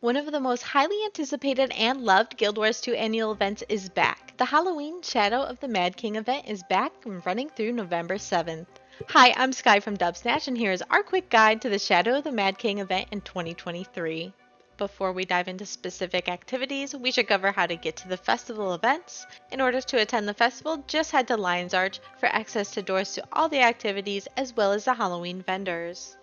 One of the most highly anticipated and loved Guild Wars 2 annual events is back. The Halloween Shadow of the Mad King event is back and running through November 7th. Hi, I'm Sky from Dubsnatch, and here is our quick guide to the Shadow of the Mad King event in 2023. Before we dive into specific activities, we should cover how to get to the festival events. In order to attend the festival, just head to Lion's Arch for access to doors to all the activities as well as the Halloween vendors.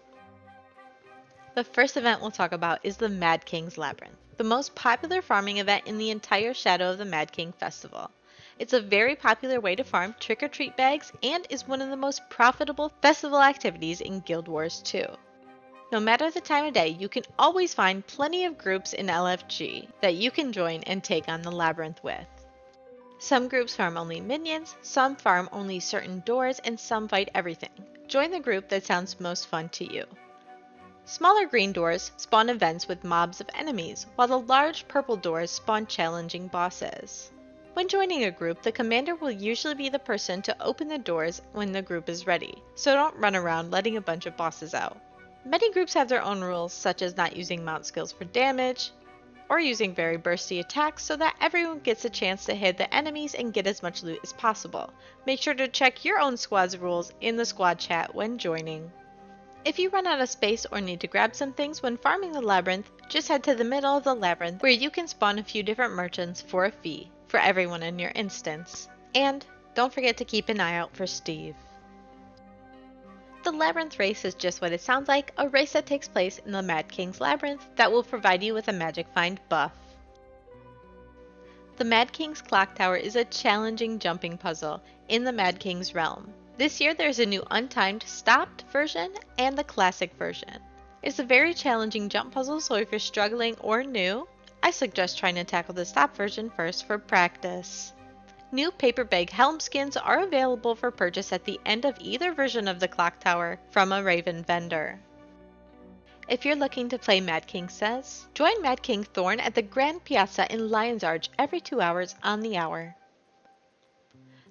The first event we'll talk about is the Mad King's Labyrinth, the most popular farming event in the entire Shadow of the Mad King festival. It's a very popular way to farm trick-or-treat bags and is one of the most profitable festival activities in Guild Wars 2. No matter the time of day, you can always find plenty of groups in LFG that you can join and take on the labyrinth with. Some groups farm only minions, some farm only certain doors, and some fight everything. Join the group that sounds most fun to you. Smaller green doors spawn events with mobs of enemies, while the large purple doors spawn challenging bosses. When joining a group, the commander will usually be the person to open the doors when the group is ready, so don't run around letting a bunch of bosses out. Many groups have their own rules, such as not using mount skills for damage, or using very bursty attacks so that everyone gets a chance to hit the enemies and get as much loot as possible. Make sure to check your own squad's rules in the squad chat when joining. If you run out of space or need to grab some things when farming the labyrinth, just head to the middle of the labyrinth where you can spawn a few different merchants for a fee for everyone in your instance. And don't forget to keep an eye out for Steve. The Labyrinth Race is just what it sounds like, a race that takes place in the Mad King's Labyrinth that will provide you with a magic find buff. The Mad King's Clock Tower is a challenging jumping puzzle in the Mad King's realm. This year there's a new untimed stopped version and the classic version. It's a very challenging jump puzzle, so if you're struggling or new, I suggest trying to tackle the stop version first for practice. New paper bag Helm skins are available for purchase at the end of either version of the clock tower from a Raven vendor. If you're looking to play Mad King Says, join Mad King Thorn at the Grand Piazza in Lion's Arch every 2 hours on the hour.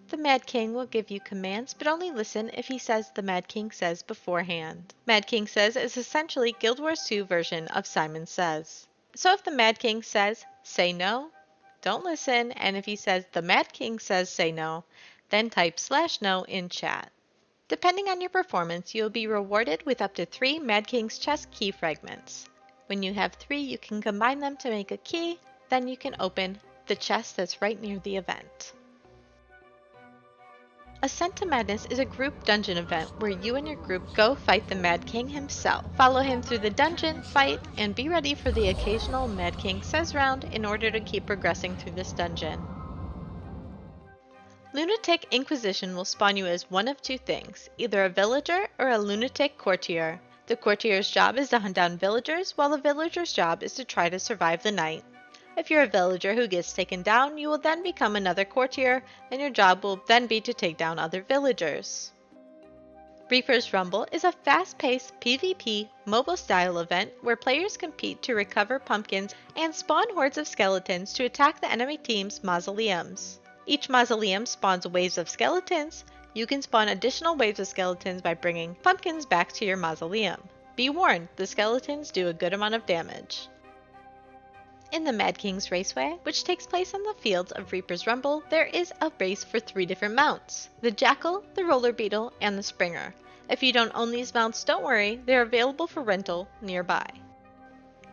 The Mad King will give you commands, but only listen if he says the Mad King Says beforehand. Mad King Says is essentially Guild Wars 2 version of Simon Says. So if the Mad King says, say no, don't listen, and if he says the Mad King Says say no, then type /no in chat. Depending on your performance, you'll be rewarded with up to 3 Mad King's chest key fragments. When you have 3, you can combine them to make a key, then you can open the chest that's right near the event. Ascent to Madness is a group dungeon event where you and your group go fight the Mad King himself. Follow him through the dungeon, fight, and be ready for the occasional Mad King Says round in order to keep progressing through this dungeon. Lunatic Inquisition will spawn you as one of 2 things, either a villager or a lunatic courtier. The courtier's job is to hunt down villagers, while the villager's job is to try to survive the night. If you're a villager who gets taken down, you will then become another courtier, and your job will then be to take down other villagers. Reaper's Rumble is a fast-paced PvP mobile-style event where players compete to recover pumpkins and spawn hordes of skeletons to attack the enemy team's mausoleums. Each mausoleum spawns waves of skeletons. You can spawn additional waves of skeletons by bringing pumpkins back to your mausoleum. Be warned, the skeletons do a good amount of damage. In the Mad King's Raceway, which takes place on the fields of Reaper's Rumble, there is a race for 3 different mounts: the Jackal, the Roller Beetle, and the Springer. If you don't own these mounts, don't worry, they're available for rental nearby.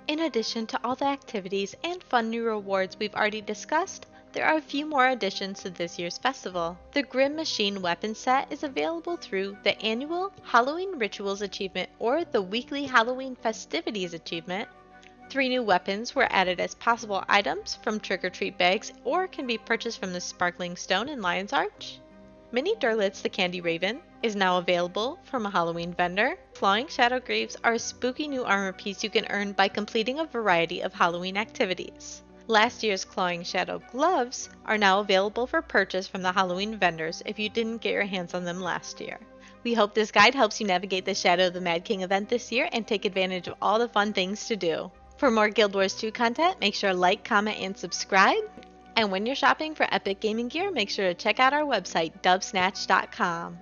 In addition to all the activities and fun new rewards we've already discussed, there are a few more additions to this year's festival. The Grim Machine weapon set is available through the annual Halloween Rituals achievement or the weekly Halloween Festivities achievement. 3 new weapons were added as possible items from trick-or-treat bags or can be purchased from the Sparkling Stone in Lion's Arch. Mini Durlitz the Candy Raven is now available from a Halloween vendor. Clawing Shadow Greaves are a spooky new armor piece you can earn by completing a variety of Halloween activities. Last year's Clawing Shadow Gloves are now available for purchase from the Halloween vendors if you didn't get your hands on them last year. We hope this guide helps you navigate the Shadow of the Mad King event this year and take advantage of all the fun things to do. For more Guild Wars 2 content, make sure to like, comment, and subscribe. And when you're shopping for epic gaming gear, make sure to check out our website, dubsnatch.com.